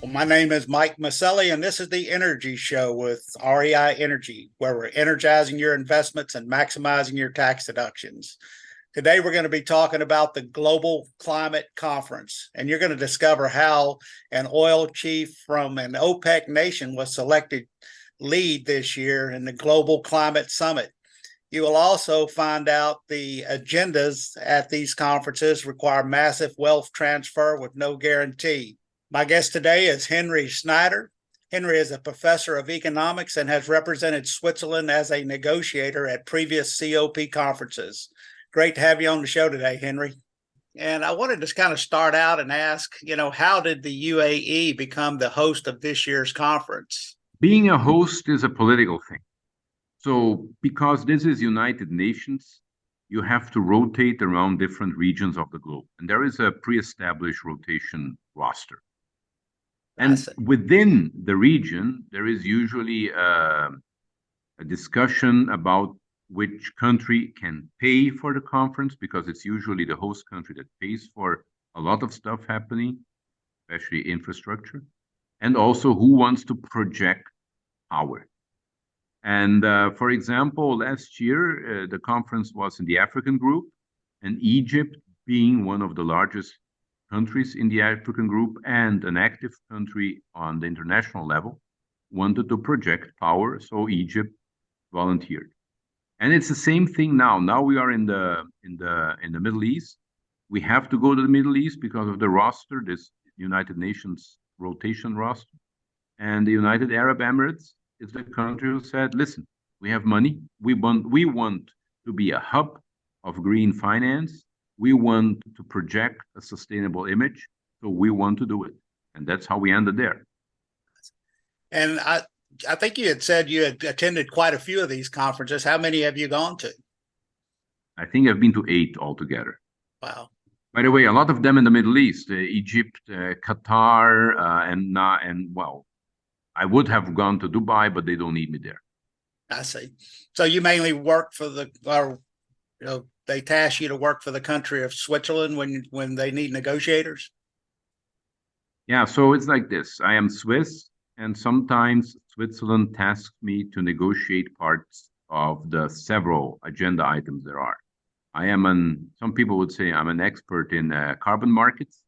Well, my name is Mike Mauceli, and this is the Energy Show with REI Energy, where we're energizing your investments and maximizing your tax deductions. Today, we're going to be talking about the Global Climate Conference, and you're going to discover how an oil chief from an OPEC nation was selected lead this year in the Global Climate Summit. You will also find out the agendas at these conferences require massive wealth transfer with no guarantee. My guest today is Henri Schneider. Henri is a professor of economics and has represented Switzerland as a negotiator at previous COP conferences. Great to have you on the show today, Henri. And I wanted to kind of start out and ask, how did the UAE become the host of this year's conference? Being a host is a political thing. So, because this is United Nations, you have to rotate around different regions of the globe. And there is a pre-established rotation roster. And within the region, there is usually a discussion about which country can pay for the conference, because it's usually the host country that pays for a lot of stuff happening, especially infrastructure, and also who wants to project power. And for example, last year, the conference was in the African group, and Egypt, being one of the largest countries in the African group and an active country on the international level, wanted to project power, so Egypt volunteered. And it's the same thing now. Now we are in the Middle East. We have to go to the Middle East because of the roster, this United Nations rotation roster. And the United Arab Emirates is the country who said, listen, we have money. We want to be a hub of green finance. We want to project a sustainable image. So we want to do it. And that's how we ended there. And I think you had said you had attended quite a few of these conferences. How many have you gone to? I think I've been to 8 altogether. Wow. By the way, a lot of them in the Middle East, Egypt, Qatar, and well, I would have gone to Dubai, but they don't need me there. I see. So you mainly work for they task you to work for the country of Switzerland when they need negotiators? Yeah, so it's like this. I am Swiss, and sometimes Switzerland tasks me to negotiate parts of the several agenda items there are. Some people would say I'm an expert in carbon markets,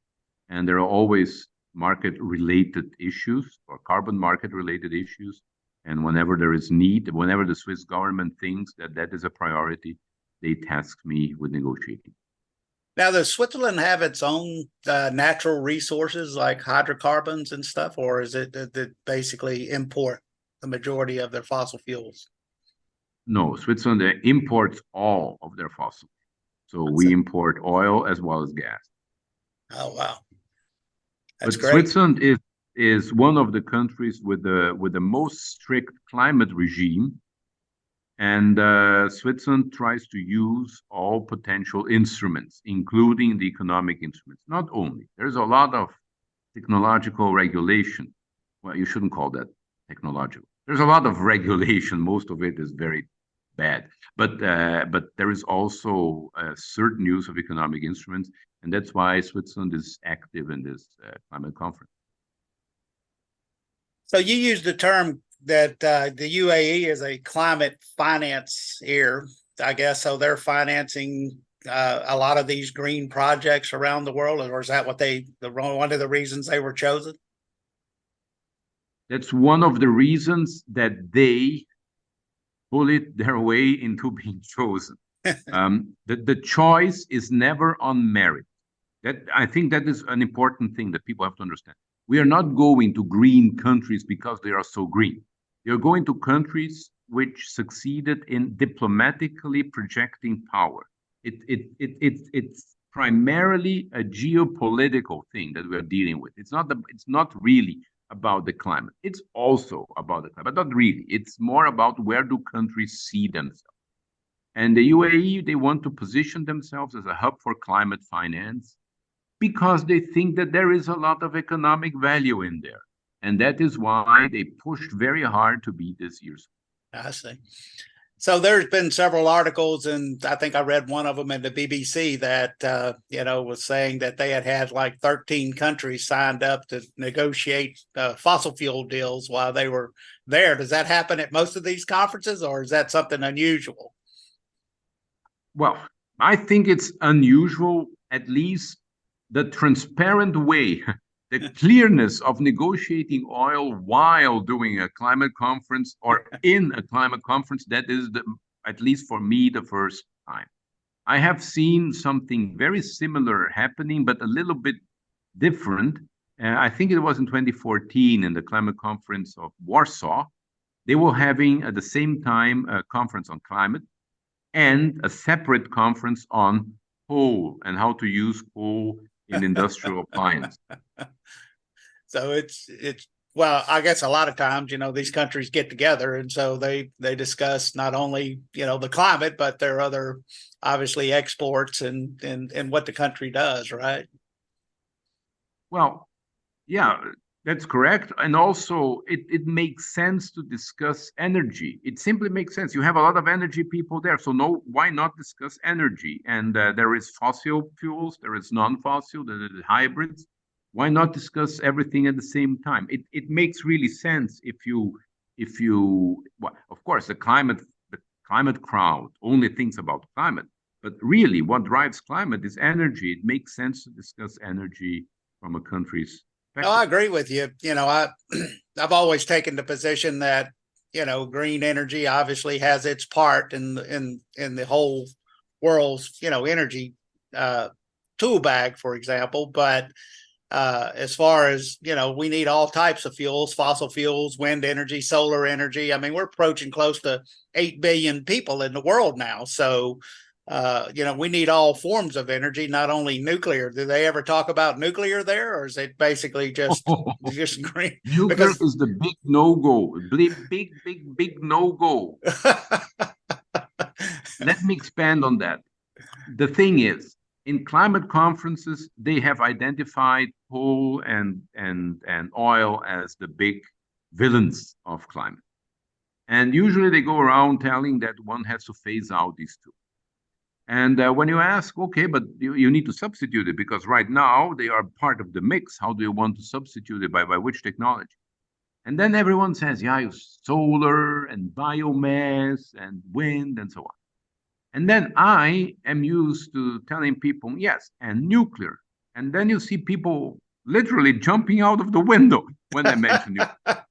and there are always market-related issues or carbon market-related issues. And whenever there is need, whenever the Swiss government thinks that that is a priority, they task me with negotiating. Now, does Switzerland have its own natural resources like hydrocarbons and stuff, or is it that basically import the majority of their fossil fuels? No, Switzerland imports all of their fossil. So we import oil as well as gas. Oh, wow. That's but great. Switzerland is one of the countries with the most strict climate regime. And Switzerland tries to use all potential instruments, including the economic instruments. Not only, there's a lot of technological regulation. Well, you shouldn't call that technological. There's a lot of regulation. Most of it is very bad. But there is also a certain use of economic instruments. And that's why Switzerland is active in this climate conference. So you used the term that the UAE is a climate financier, I guess. So they're financing a lot of these green projects around the world, or is that one of the reasons they were chosen? That's one of the reasons that they bullied their way into being chosen. The choice is never on merit. I think that is an important thing that people have to understand. We are not going to green countries because they are so green. You're going to countries which succeeded in diplomatically projecting power. It's primarily a geopolitical thing that we're dealing with. It's not really about the climate. It's also about the climate, but not really. It's more about where do countries see themselves. And the UAE, they want to position themselves as a hub for climate finance because they think that there is a lot of economic value in there. And that is why they pushed very hard to be this year's. I see. So there's been several articles, and I think I read one of them in the BBC that was saying that they had like 13 countries signed up to negotiate fossil fuel deals while they were there. Does that happen at most of these conferences, or is that something unusual? Well, I think it's unusual, at least the transparent way, the clearness of negotiating oil while doing a climate conference or in a climate conference. That is, at least for me, the first time. I have seen something very similar happening, but a little bit different. I think it was in 2014 in the climate conference of Warsaw. They were having at the same time a conference on climate and a separate conference on coal and how to use coal in industrial appliance. So it's well, I guess a lot of times, these countries get together and so they discuss not only, the climate, but their other obviously exports and what the country does, right? Well, yeah, that's correct. And also, it makes sense to discuss energy. It simply makes sense. You have a lot of energy people there. So, no, why not discuss energy? And there is fossil fuels, there is non-fossil, there is hybrids. Why not discuss everything at the same time? It makes really sense if you well, of course, the climate crowd only thinks about climate. But really, what drives climate is energy. It makes sense to discuss energy from a country's No, I perspective. agree with you. I've always taken the position that, green energy obviously has its part in the whole world's, energy tool bag, for example. But as far as, we need all types of fuels, fossil fuels, wind energy, solar energy. I mean, we're approaching close to 8 billion people in the world now. So, we need all forms of energy, not only nuclear. Do they ever talk about nuclear there, or is it basically just green? Nuclear Because is the big no-go, big no-go. Let me expand on that. The thing is, in climate conferences, they have identified coal and oil as the big villains of climate. And usually they go around telling that one has to phase out these two. And when you ask, okay, but you need to substitute it because right now they are part of the mix. How do you want to substitute it by which technology? And then everyone says, yeah, solar and biomass and wind and so on. And then I am used to telling people, yes, and nuclear. And then you see people literally jumping out of the window when I mention nuclear.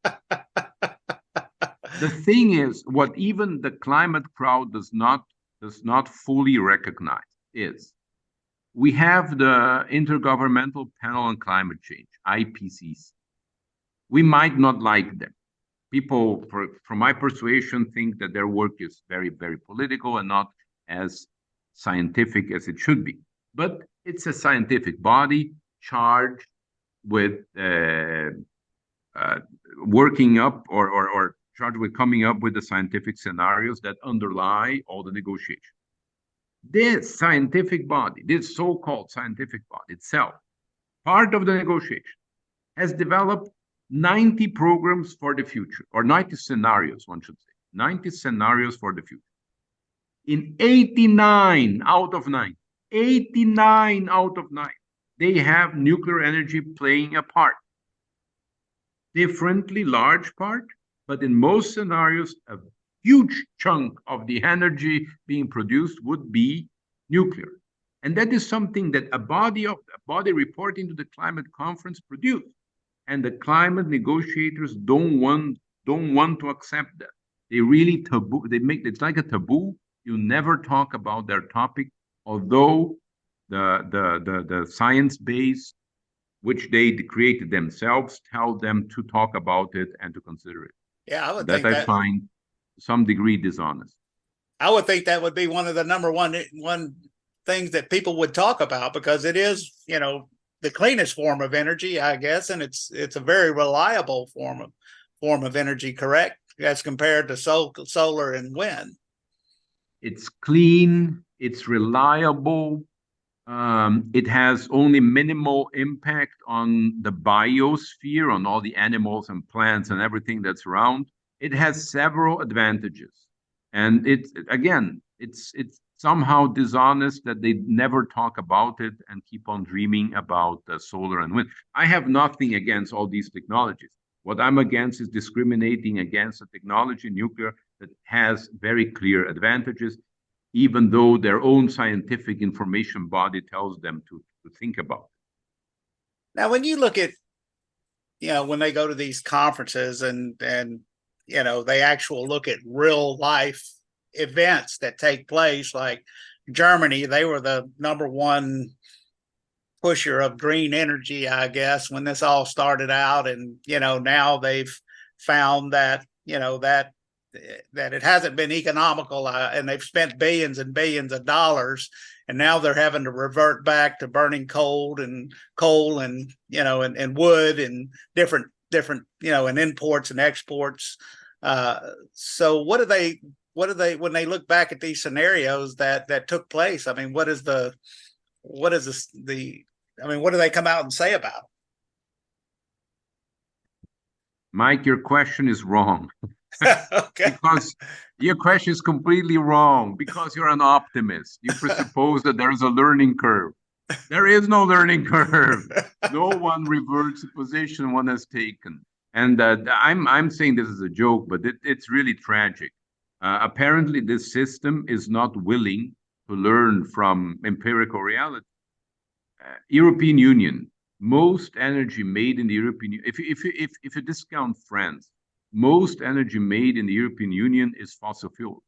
The thing is, what even the climate crowd does not fully recognize is we have the Intergovernmental Panel on Climate Change, IPCC. We might not like them. People, from my persuasion, think that their work is very, very political and not as scientific as it should be. But it's a scientific body charged with working up or charged with coming up with the scientific scenarios that underlie all the negotiations. This scientific body, this so-called scientific body itself, part of the negotiation, has developed 90 programs for the future, or 90 scenarios, one should say, 90 scenarios for the future. In 89 out of 9, 89 out of 9, they have nuclear energy playing a part. Differently large part, but in most scenarios, a huge chunk of the energy being produced would be nuclear. And that is something that a body reporting to the climate conference produced. And the climate negotiators don't want to accept that. They really taboo. It's like a taboo. You never talk about their topic, although the science base, which they created themselves, tell them to talk about it and to consider it. yeah, I would That think I that find to some degree dishonest. I would think that would be one of the number one things that people would talk about because it is, the cleanest form of energy, I guess, and it's a very reliable form of energy, correct? As compared to solar and wind. It's clean, it's reliable, it has only minimal impact on the biosphere, on all the animals and plants and everything that's around. It has several advantages. And it's somehow dishonest that they never talk about it and keep on dreaming about solar and wind. I have nothing against all these technologies. What I'm against is discriminating against a technology, nuclear, that has very clear advantages, even though their own scientific information body tells them to think about it. Now, when you look at, when they go to these conferences and they actually look at real life events that take place, like Germany, they were the number one pusher of green energy, I guess, when this all started out. And, now they've found that, that it hasn't been economical, and they've spent billions and billions of dollars, and now they're having to revert back to burning coal and and wood and different and imports and exports. So what do they when they look back at these scenarios that took place? I mean, what do they come out and say about it? Mike, your question is wrong. Okay. Because your question is completely wrong, because you're an optimist. You presuppose that there is a learning curve. There is no learning curve. No one reverts the position one has taken. And I'm saying this is a joke, but it's really tragic. Apparently, this system is not willing to learn from empirical reality. European Union, most energy made in the European Union, if you discount France, most energy made in the European Union is fossil fuel.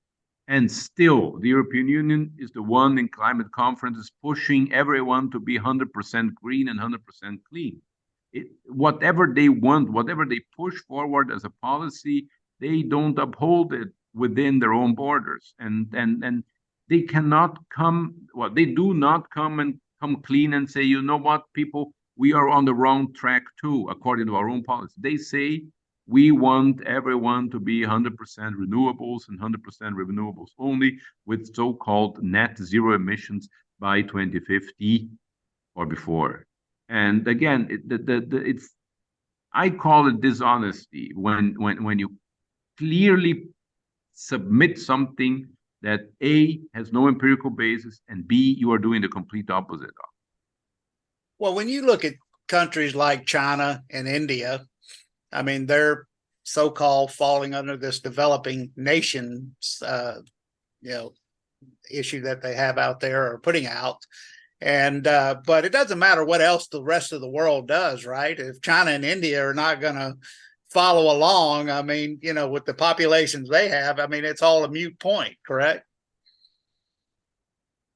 And still, the European Union is the one in climate conferences pushing everyone to be 100% green and 100% clean. Whatever they want, whatever they push forward as a policy, they don't uphold it within their own borders. And they cannot they do not come clean and say, you know what, people, we are on the wrong track too, according to our own policy. They say, we want everyone to be 100% renewables and 100% renewables only, with so-called net zero emissions by 2050 or before. And again, I call it dishonesty when you clearly submit something that A, has no empirical basis, and B, you are doing the complete opposite of. Well, when you look at countries like China and India, I mean, they're so-called falling under this developing nations, issue that they have out there or putting out. And but it doesn't matter what else the rest of the world does, right? If China and India are not going to follow along, I mean, with the populations they have, I mean, it's all a moot point, correct?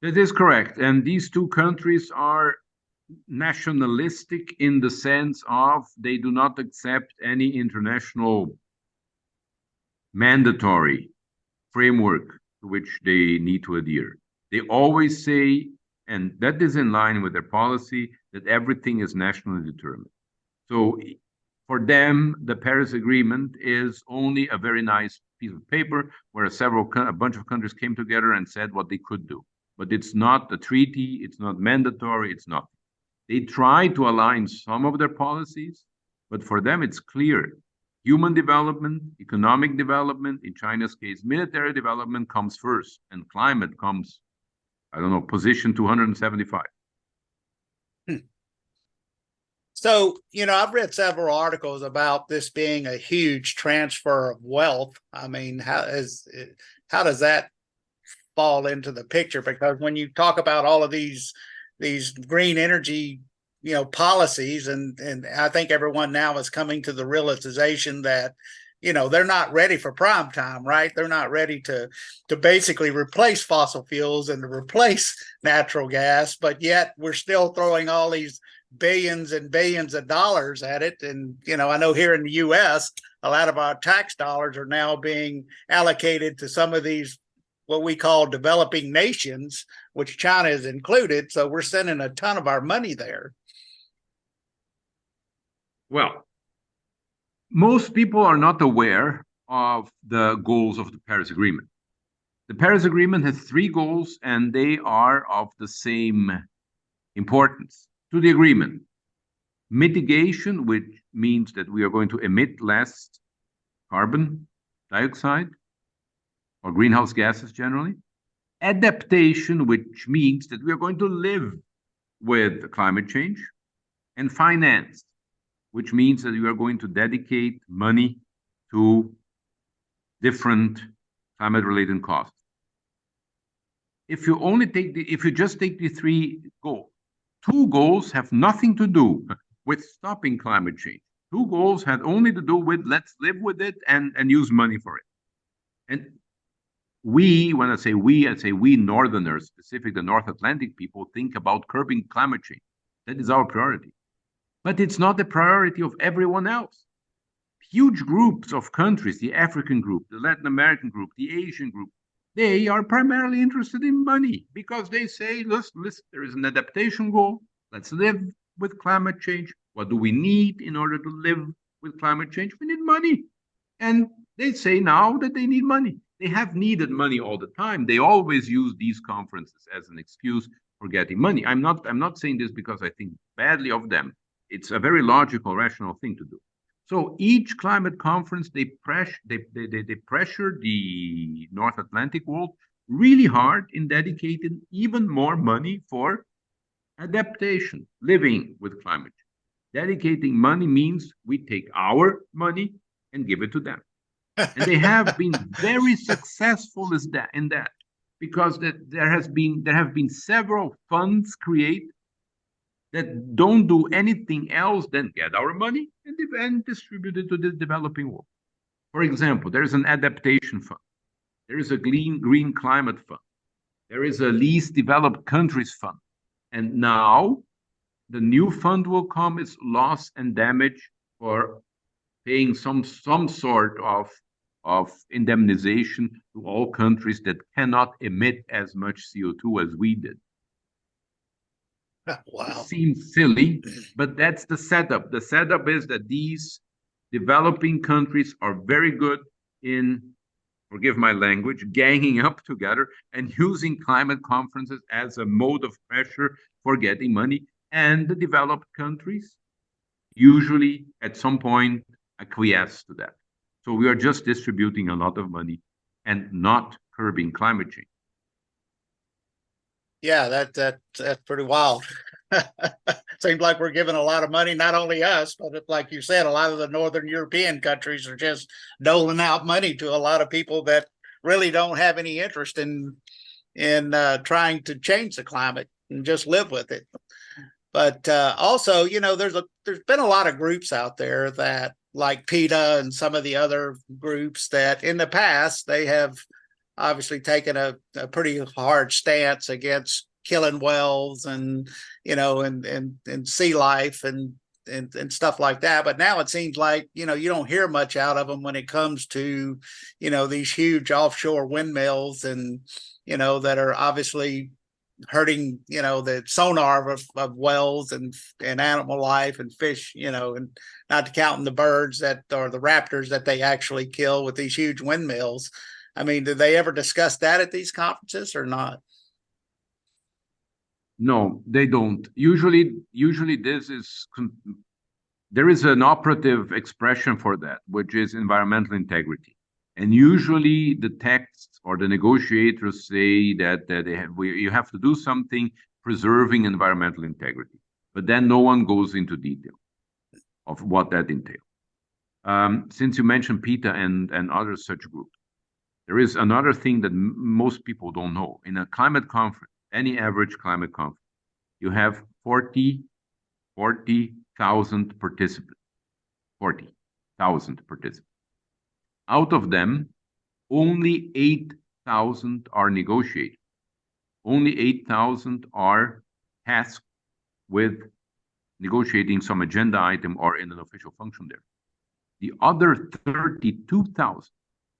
That is correct. And these two countries are nationalistic in the sense of they do not accept any international mandatory framework to which they need to adhere. They always say, and that is in line with their policy, that everything is nationally determined. So for them, the Paris Agreement is only a very nice piece of paper where a bunch of countries came together and said what they could do. But it's not a treaty, it's not mandatory, it's not. They try to align some of their policies, but for them it's clear. Human development, economic development, in China's case, military development comes first, and climate comes, position 275. So, I've read several articles about this being a huge transfer of wealth. I mean, how does that fall into the picture? Because when you talk about all of these green energy, policies, and I think everyone now is coming to the realization that, they're not ready for prime time, right? They're not ready to basically replace fossil fuels and to replace natural gas, but yet we're still throwing all these billions and billions of dollars at it. And, I know here in the US, a lot of our tax dollars are now being allocated to some of these, what we call developing nations, which China is included. So we're sending a ton of our money there. Well, most people are not aware of the goals of the Paris Agreement. The Paris Agreement has 3 goals, and they are of the same importance to the agreement. Mitigation, which means that we are going to emit less carbon dioxide, or greenhouse gases generally. Adaptation, which means that we are going to live with climate change. And finance, which means that we are going to dedicate money to different climate-related costs. If you just take the three goals, two goals have nothing to do with stopping climate change. Two goals had only to do with let's live with it and use money for it. And when I say we Northerners, specifically the North Atlantic people, think about curbing climate change. That is our priority. But it's not the priority of everyone else. Huge groups of countries, the African group, the Latin American group, the Asian group, they are primarily interested in money because they say, listen, there is an adaptation goal. Let's live with climate change. What do we need in order to live with climate change? We need money. And they say now that they need money. They have needed money all the time. They always use these conferences as an excuse for getting money. I'm not saying this because I think badly of them. It's a very logical, rational thing to do. So each climate conference, they pressure the North Atlantic world really hard in dedicating even more money for adaptation, living with climate change. Dedicating money means we take our money and give it to them. And they have been very successful in that because there have been several funds created that don't do anything else than get our money and distribute it to the developing world. For example, there is an adaptation fund. There is a green climate fund. There is a least developed countries fund. And now the new fund will come is loss and damage for paying some sort of indemnization to all countries that cannot emit as much CO2 as we did. Wow. It seems silly, but that's the setup. The setup is that these developing countries are very good in, forgive my language, ganging up together and using climate conferences as a mode of pressure for getting money. And the developed countries usually at some point acquiesce to that. So we are just distributing a lot of money and not curbing climate change. Yeah, that's pretty wild. Seems like we're giving a lot of money, not only us, but like you said, a lot of the Northern European countries are just doling out money to a lot of people that really don't have any interest in trying to change the climate and just live with it. But also, there's been a lot of groups out there that, like PETA and some of the other groups, that in the past they have obviously taken a pretty hard stance against killing whales and and sea life and stuff like that. But now it seems like you don't hear much out of them when it comes to these huge offshore windmills and that are obviously hurting the sonar of whales and animal life and fish, and not counting the birds that or the raptors that they actually kill with these huge windmills. I mean, did they ever discuss that at these conferences or not? No, they don't. Usually there is an operative expression for that, which is environmental integrity. And usually the texts or the negotiators say that you have to do something preserving environmental integrity. But then no one goes into detail of what that entails. Since you mentioned PETA and other such groups, there is another thing that most people don't know. In a climate conference, any average climate conference, you have 40,000 participants. 40,000 participants. Out of them, only 8,000 are negotiated. Only 8,000 are tasked with negotiating some agenda item or in an official function there. The other 32,000,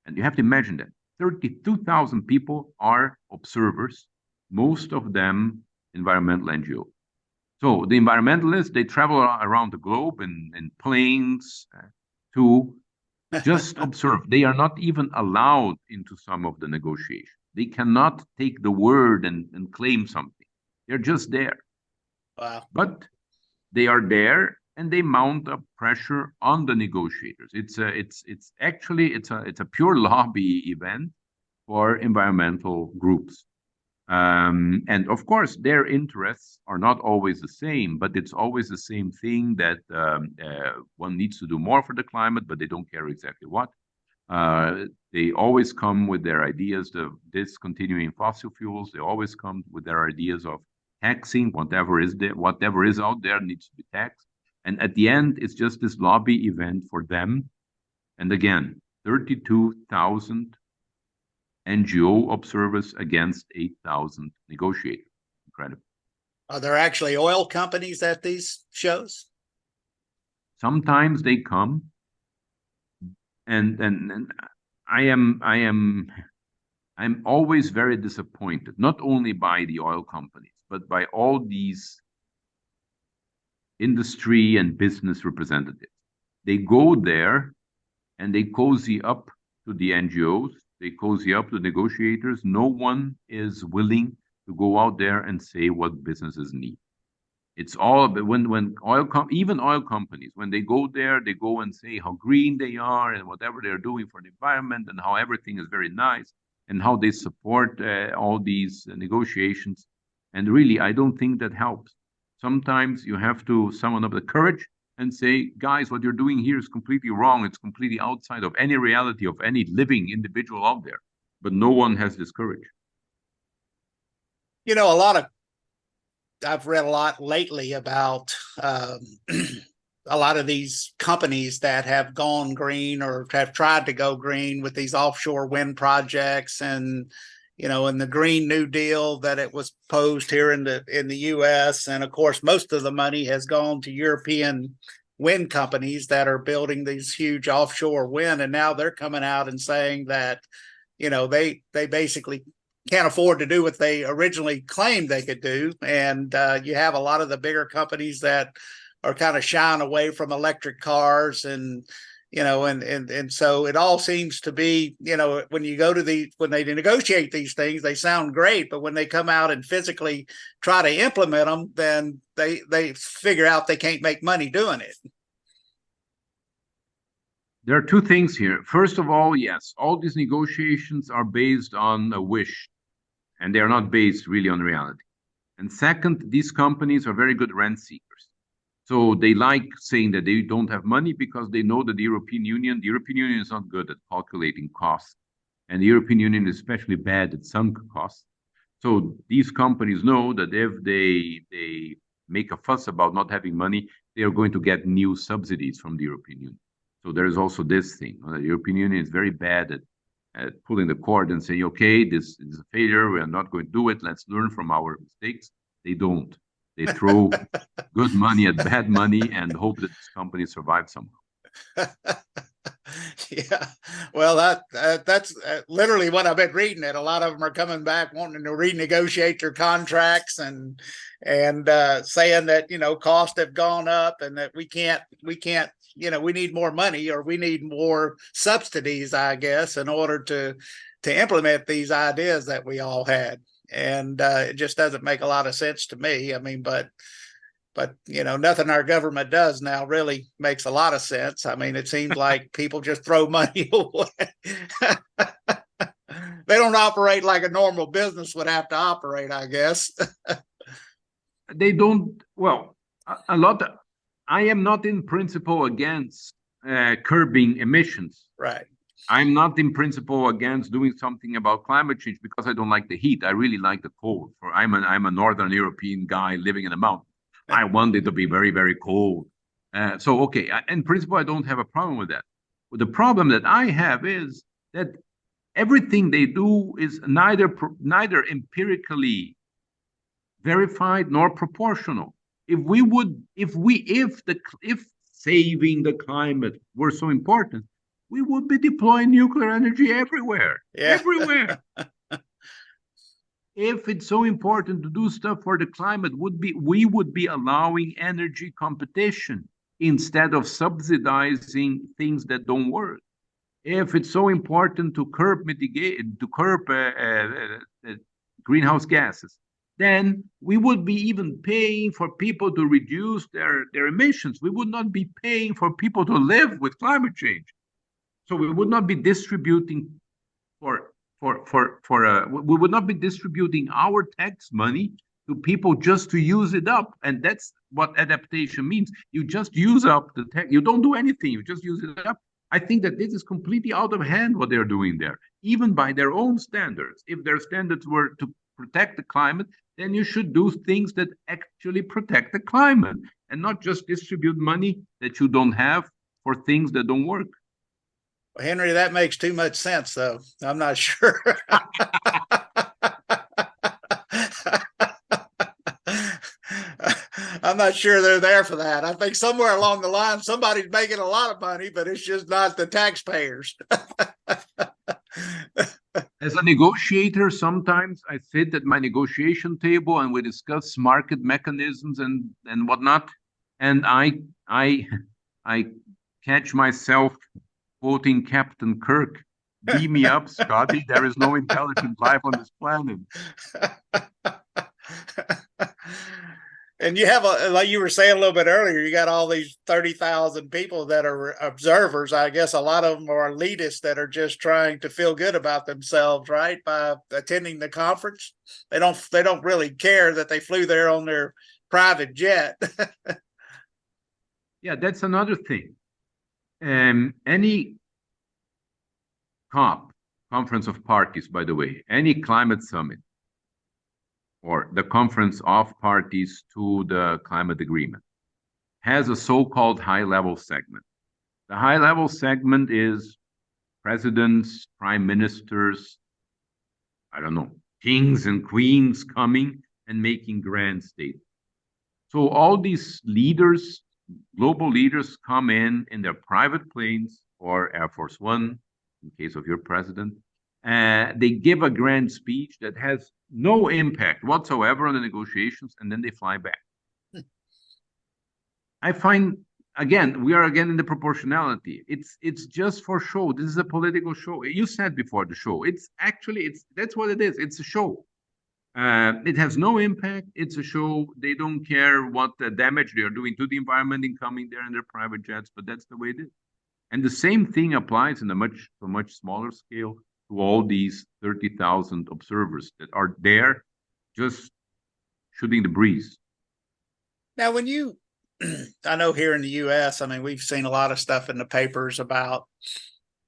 and you have to imagine that, 32,000 people are observers, most of them environmental NGOs. So the environmentalists, they travel around the globe in planes to just observe. They are not even allowed into some of the negotiations. They cannot take the word and claim something. They're just there. Wow. But they are there and they mount up pressure on the negotiators. It's actually a pure lobby event. for environmental groups. And of course, their interests are not always the same, but it's always the same thing that one needs to do more for the climate, but they don't care exactly what. They always come with their ideas of discontinuing fossil fuels. They always come with their ideas of taxing whatever is there, whatever is out there needs to be taxed. And at the end, it's just this lobby event for them. And again, 32,000 NGO observers against 8,000 negotiators. Incredible. Are there actually oil companies at these shows? Sometimes they come, and I'm always very disappointed, not only by the oil companies, but by all these industry and business representatives. They go there and they cozy up to the NGOs. They cozy up to negotiators. No one is willing to go out there and say what businesses need. It's all when even oil companies, when they go there, they go and say how green they are and whatever they're doing for the environment and how everything is very nice and how they support all these negotiations. And really, I don't think that helps. Sometimes you have to summon up the courage and say, guys, what you're doing here is completely wrong. It's completely outside of any reality of any living individual out there. But no one has this courage. You know, I've read a lot lately about a lot of these companies that have gone green or have tried to go green with these offshore wind projects, and you know, in the Green New Deal that it was posed here in the U.S. And of course, most of the money has gone to European wind companies that are building these huge offshore wind, and now they're coming out and saying that, you know, they basically can't afford to do what they originally claimed they could do. And you have a lot of the bigger companies that are kind of shying away from electric cars, and you know, and so it all seems to be, you know, when you go to when they negotiate these things, they sound great, but when they come out and physically try to implement them, then they figure out they can't make money doing it. There are two things here. First of all, yes, all these negotiations are based on a wish, and they are not based really on reality. And second, these companies are very good rent seekers. So they like saying that they don't have money because they know that the European Union is not good at calculating costs. And the European Union is especially bad at sunk costs. So these companies know that if they make a fuss about not having money, they are going to get new subsidies from the European Union. So there is also this thing. The European Union is very bad at pulling the cord and saying, okay, this is a failure. We are not going to do it. Let's learn from our mistakes. They don't. They throw good money at bad money and hope that this company survives somehow. Yeah, well, that's literally what I've been reading. It. A lot of them are coming back wanting to renegotiate their contracts and saying that, you know, costs have gone up and that we can't, you know, we need more money or we need more subsidies, I guess, in order to implement these ideas that we all had. And it just doesn't make a lot of sense to me. I mean, but you know, nothing our government does now really makes a lot of sense. I mean, it seems like people just throw money away. They don't operate like a normal business would have to operate, I guess. They don't. Well, a lot. I am not in principle against curbing emissions. Right. I'm not in principle against doing something about climate change because I don't like the heat. I really like the cold. I'm a Northern European guy living in a mountain. I want it to be very, very cold. So, okay, in principle, I don't have a problem with that. But the problem that I have is that everything they do is neither empirically verified nor proportional. If saving the climate were so important, we would be deploying nuclear energy everywhere. Yeah. Everywhere. If it's so important to do stuff for the climate, we would be allowing energy competition instead of subsidizing things that don't work. If it's so important to curb greenhouse gases, then we would be even paying for people to reduce their emissions. We would not be paying for people to live with climate change. So we would not be distributing for we would not be distributing our tax money to people just to use it up. And that's what adaptation means. You just use up the tax. You don't do anything. You just use it up. I think that this is completely out of hand what they're doing there, even by their own standards. If their standards were to protect the climate, then you should do things that actually protect the climate and not just distribute money that you don't have for things that don't work. Henry, that makes too much sense, though. I'm not sure. I'm not sure they're there for that. I think somewhere along the line, somebody's making a lot of money, but it's just not the taxpayers. As a negotiator, sometimes I sit at my negotiation table and we discuss market mechanisms and whatnot. And I catch myself quoting Captain Kirk, "Beam me up, Scotty. There is no intelligent life on this planet." And you have, like you were saying a little bit earlier, you got all these 30,000 people that are observers. I guess a lot of them are elitists that are just trying to feel good about themselves, right? By attending the conference. They don't really care that they flew there on their private jet. Yeah, that's another thing. Any COP, Conference of Parties, by the way, any climate summit, or the conference of parties to the climate agreement, has a so-called high-level segment. The high-level segment is presidents, prime ministers, I don't know, kings and queens coming and making grand statements. So all these leaders, global leaders, come in their private planes or Air Force One, in case of your president. They give a grand speech that has no impact whatsoever on the negotiations, and then they fly back. I find, again, we are again in the proportionality. It's just for show. This is a political show. You said before the show. That's what it is. It's a show. It has no impact. It's a show. They don't care what the damage they are doing to the environment in coming there in their private jets, but that's the way it is. And the same thing applies in a much smaller scale to all these 30,000 observers that are there just shooting the breeze. Now, when you, I know here in the U.S., I mean, we've seen a lot of stuff in the papers about,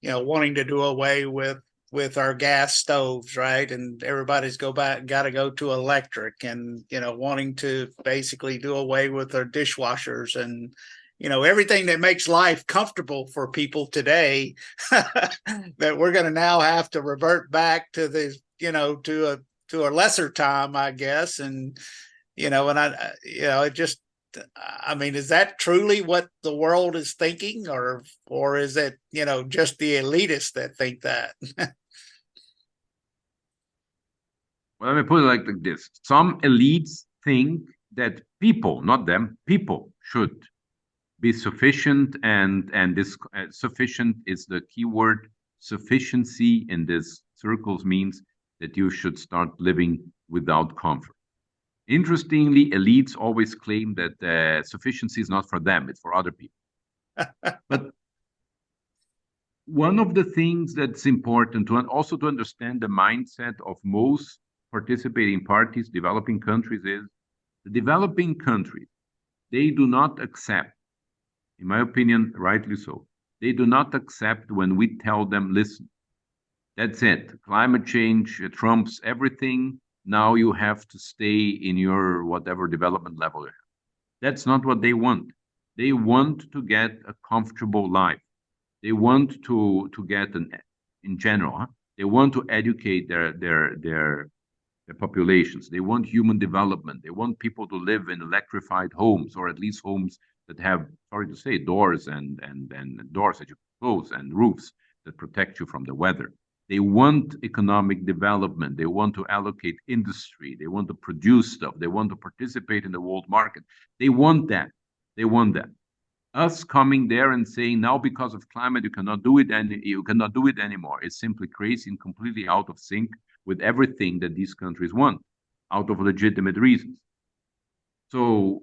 wanting to do away with our gas stoves, right? And everybody's got to go to electric, and, wanting to basically do away with our dishwashers and, everything that makes life comfortable for people today, that we're going to now have to revert back to the, to a lesser time, I guess. And, it just, I mean, is that truly what the world is thinking, or is it, just the elitists that think that? Well, let me put it like this. Some elites think that people, not them, people should be sufficient, and this sufficient is the key word. Sufficiency in these circles means that you should start living without comfort. Interestingly, elites always claim that sufficiency is not for them, it's for other people. But one of the things that's important to also to understand the mindset of most participating parties, developing countries, is the developing countries, they do not accept, in my opinion, rightly so, they do not accept when we tell them, listen, that's it, climate change trumps everything, now you have to stay in your whatever development level you have. That's not what they want. They want to get a comfortable life. They want to get in general, they want to educate their populations. They want human development. They want people to live in electrified homes, or at least homes that have, sorry to say, doors and doors that you close and roofs that protect you from the weather. They want economic development. They want to allocate industry. They want to produce stuff. They want to participate in the world market. They want that. They want that. Us coming there and saying now because of climate you cannot do it anymore. It's simply crazy and completely out of sync with everything that these countries want, out of legitimate reasons. So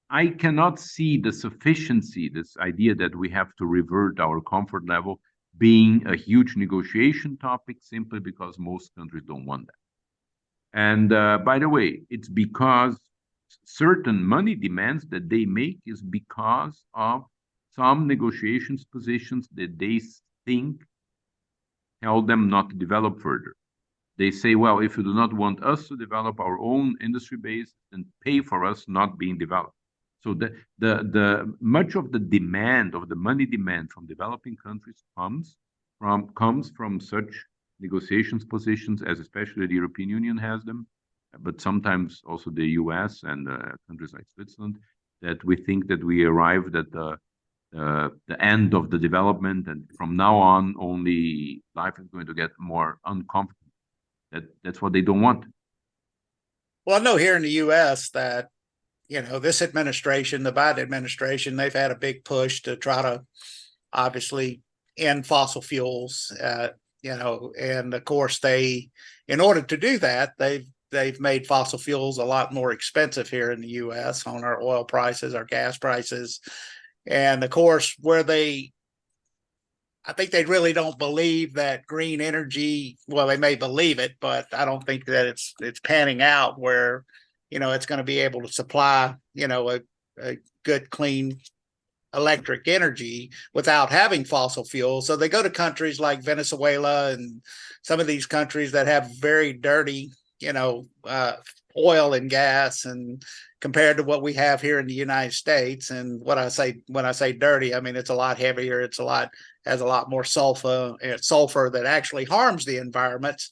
I cannot see the sufficiency, this idea that we have to revert our comfort level. being a huge negotiation topic simply because most countries don't want that. And by the way, it's because certain money demands that they make is because of some negotiations positions that they think tell them not to develop further. They say, well, if you do not want us to develop our own industry base, then pay for us not being developed. So the much of the demand, of the money demand from developing countries comes from such negotiations positions, as especially the European Union has them, but sometimes also the US and countries like Switzerland, that we think that we arrived at the end of the development, and from now on, only life is going to get more uncomfortable. That's what they don't want. Well, I know here in the US that, this administration, the Biden administration, they've had a big push to try to obviously end fossil fuels, and of course in order to do that, they've made fossil fuels a lot more expensive here in the US on our oil prices, our gas prices. And of course, I think they really don't believe that green energy, well, they may believe it, but I don't think that it's panning out where, it's going to be able to supply, a good, clean electric energy without having fossil fuels. So they go to countries like Venezuela and some of these countries that have very dirty, oil and gas, and compared to what we have here in the United States. And when I say dirty, I mean, it's a lot heavier. Has a lot more sulfur that actually harms the environment.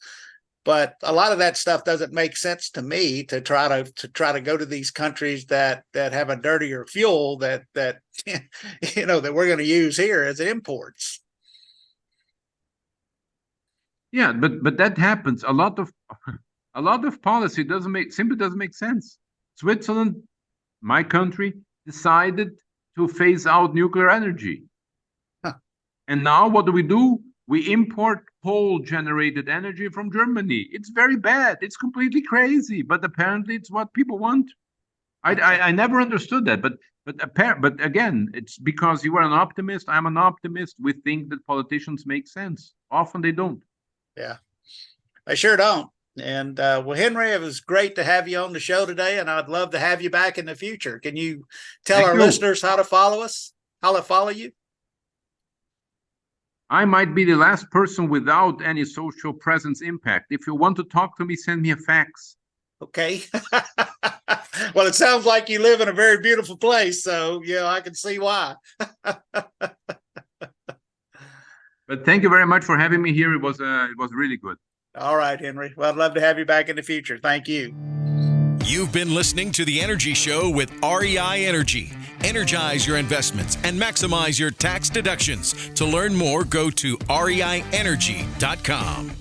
But a lot of that stuff doesn't make sense to me to try to go to these countries that have a dirtier fuel that that we're going to use here as imports. Yeah, but that happens. A lot of policy simply doesn't make sense. Switzerland, my country, decided to phase out nuclear energy. Huh. And now what do? We import coal-generated energy from Germany. It's very bad. It's completely crazy, but apparently it's what people want. I never understood that, but again, it's because you are an optimist. I'm an optimist. We think that politicians make sense. Often they don't. Yeah, they sure don't. And well, Henri, it was great to have you on the show today, and I'd love to have you back in the future. Can you tell our listeners how to follow us, how to follow you? I might be the last person without any social presence impact. If you want to talk to me, send me a fax. Okay. Well, it sounds like you live in a very beautiful place, so I can see why. But thank you very much for having me here. It was really good. All right, Henri. Well, I'd love to have you back in the future. Thank you. You've been listening to The Energy Show with REI Energy. Energize your investments and maximize your tax deductions. To learn more, go to reienergy.com.